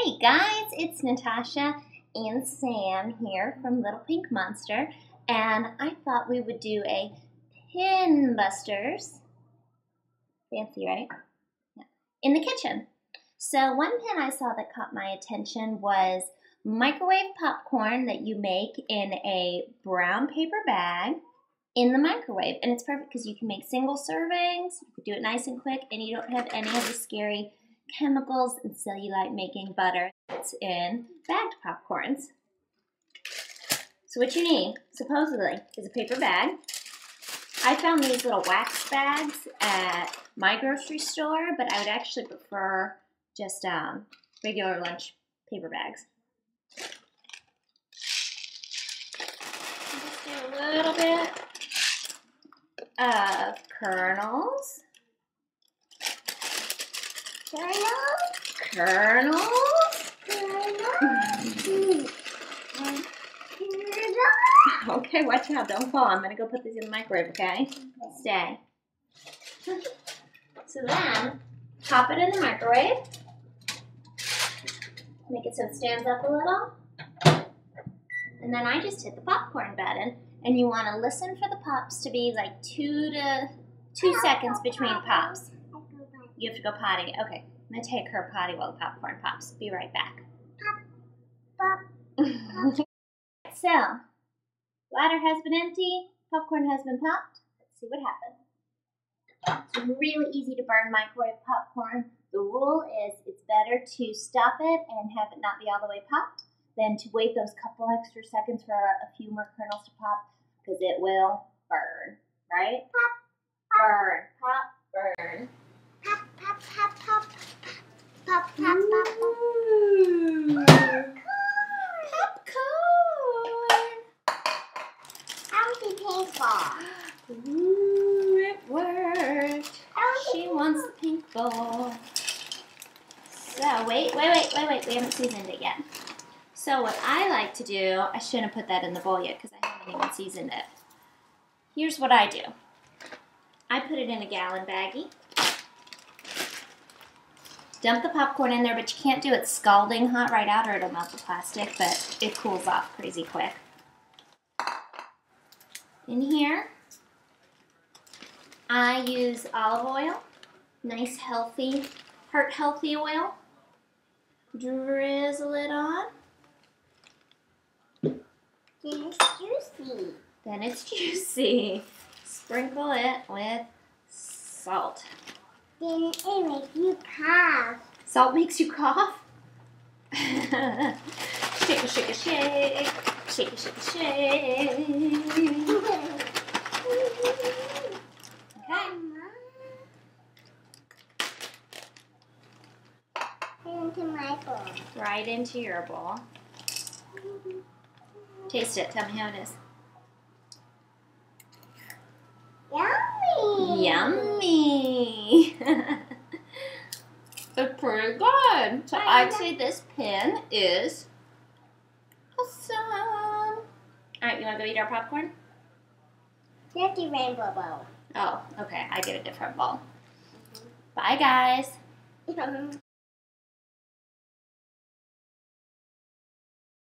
Hey guys, it's Natasha and Sam here from Little Pink Monster, and I thought we would do a PINBUSTERS, fancy right? Yeah. In the kitchen. So one pin I saw that caught my attention was microwave popcorn that you make in a brown paper bag in the microwave, and it's perfect because you can make single servings, you can do it nice and quick, and you don't have any of the scary chemicals and cellulite making butter that's in bagged popcorns. So what you need, supposedly, is a paper bag. I found these little wax bags at my grocery store, but I would actually prefer just regular lunch paper bags. Just do a little bit of kernels. Okay, watch out, don't fall. I'm gonna go put these in the microwave, okay? Stay. So then, pop it in the microwave. Make it so it stands up a little. And then I just hit the popcorn button. And you wanna listen for the pops to be like 2 seconds between pops. You have to go potty. Okay, I'm gonna take her potty while the popcorn pops. Be right back. Pop, pop. So, bladder has been empty, popcorn has been popped. Let's see what happens. It's really easy to burn microwave popcorn. The rule is it's better to stop it and have it not be all the way popped than to wait those couple extra seconds for a few more kernels to pop, because it will burn, right? Pop, burn, pop, burn. Pop, pop, pop, pop, pop, pop, pop, Popcorn! How's the paintball? Ooh, it worked. She wants the pink bowl. So, wait. We haven't seasoned it yet. So what I like to do, I shouldn't have put that in the bowl yet because I haven't even seasoned it. Here's what I do. I put it in a gallon baggie. Dump the popcorn in there, but you can't do it scalding hot right out or it'll melt the plastic, but it cools off crazy quick. In here, I use olive oil, nice healthy, heart-healthy oil. Drizzle it on. Then it's juicy. Then it's juicy. Sprinkle it with salt. Then it makes you cough. Salt makes you cough? Shake a shake a shake. Shake a shake a shake. Okay. Into my bowl. Right into your bowl. Taste it. Tell me how it is. Yummy. Yummy. It's pretty good. So I'd say this pin is awesome. All right, you want to go eat our popcorn? There's the rainbow bowl. Oh, okay. I get a different bowl. Bye, guys.